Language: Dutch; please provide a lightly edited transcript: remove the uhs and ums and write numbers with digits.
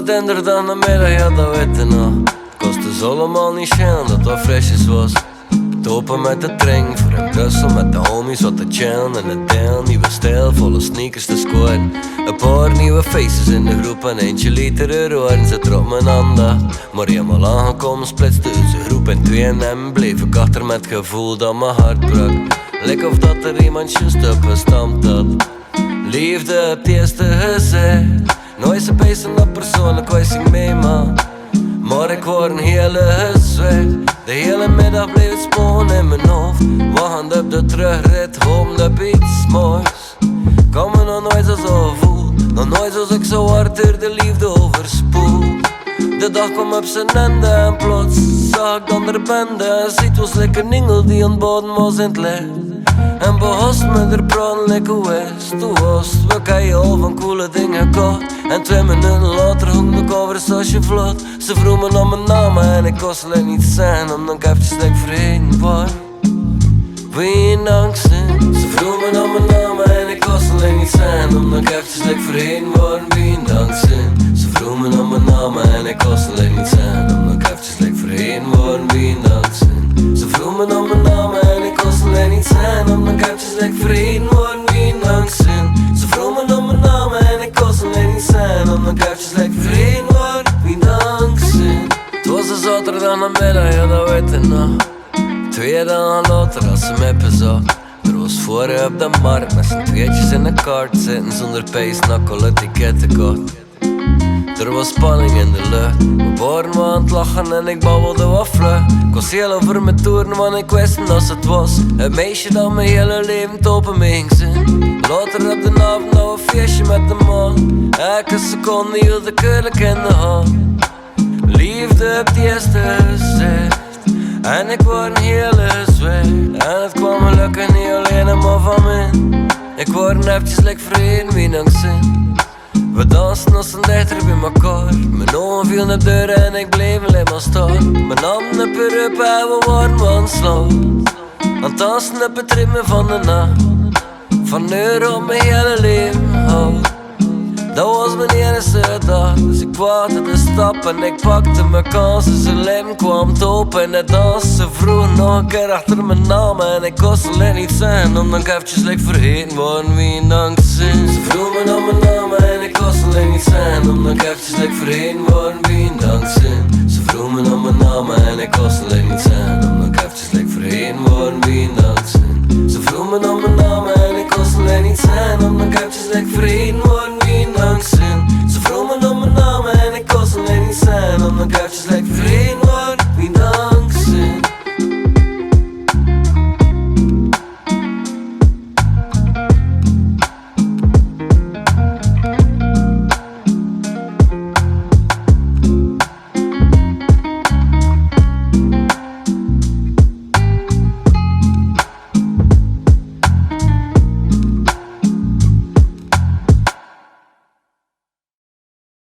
het inderdaad een middag, ja dat weet je nog. Het kostte dus allemaal niet schijn dat wat fresjes was. Topen met de drink voor in Brussel met de homies wat te chillen in het deel. Nieuwe stijl, volle sneakers te scoren. Een paar nieuwe faces in de groep en eentje liter en ze trok mijn aandacht. Maar helemaal aangekomen splitste onze groep in tweeën en bleef ik achter met het gevoel dat mijn hart brak. Lijk of dat er iemand just op gestampt had. Liefde op het eerste gezicht. Nooit ze pezen dat persoonlijk was ik mee man. Maar ik word een hele gezweg. De hele middag bleef het spoon in mijn hoofd. Wachtend op de terugrit, hoopend op iets moois. Kan me nog nooit zo voel. Nog nooit zoals ik zo hard door de liefde overspoel. De dag kwam op zijn einde en plots zag ik dan de bende. En ziet was lekker een engel die aan het bodem was in het licht. En behost met haar praten lekker west. Toen was we kan je al van coole dingen gekocht. En 2 minuten later hong de conversatie vlot. Ze vroeg me naar mijn naam en ik kon alleen niet zijn. Omdat ik eventjes lekker vreemd was. Wie dankzij. Ze vroeg me naar mijn naam en ik kon alleen niet zijn. Omdat ik eventjes lekker vreemd was. Wie dankzij. Ze vroeg me naar mijn naam en ik kon alleen niet zijn. Omdat ik eventjes lekker vreemd was. Wie dankzij. Ze vroeg me naar mijn naam en ik kon alleen niet zijn. Omdat ik eventjes lekker vreemd was. Wie dankzij. Ze vroeg me naar mijn naam en ik kon alleen niet zijn. Omdat ik eventjes lekker vreemd was. Wie dankzij. Het was een zaterdag namiddag, ja dat weet ik nog. 2 dagen later als ze mij bezocht. Er was voor je op de markt met z'n tweetjes in de kaart zitten zonder pees, nakkel, etiketten kocht. Er was spanning in de lucht. We waren wel aan het lachen en ik babbelde wat vlug. Ik was heel over mijn toeren want ik wist dat het was. Het meisje dat mijn hele leven topen mee ging zien. Later op de avond nou een feestje met de man. Elke seconde hield ik eerlijk in de hand. Liefde op het eerste gezicht. En ik word een hele zweg. En het kwam gelukkig niet alleen maar van mij. Ik word eventjes lekker vreemd, wie nog zin. We dansten als een dichter bij elkaar. Mijn ogen viel naar de deur en ik bleef alleen maar staan. Mijn handen op je rug en we waren van slag. Aan het dansen op het ritme van de nacht. Van nu op mijn hele leven houd. Dat was mijn eerste dag, dus ik wachtte de stap en ik pakte mijn kansen. Zijn lijm kwam te open en het dansen. Ze vroeg nog een keer achter mijn naam en ik kon alleen niet zijn. Omdat ik eventjes lekker vergeten worden wie dankzij. Ze vroeg me naar mijn naam en ik kon alleen niet zijn. Omdat ik eventjes lekker vergeten worden wie dankzij. Ze vroeg me naar mijn naam en ik kon alleen niet zijn. Omdat ik eventjes lekker vergeten worden wie dankzij. Ze vroeg me naar mijn naam en ik kon alleen niet zijn. Omdat ik eventjes lekker vergeten worden. Ze vroeg me naar mijn naam en ik kon alleen niet zijn. Omdat ik eventjes lekker vreemd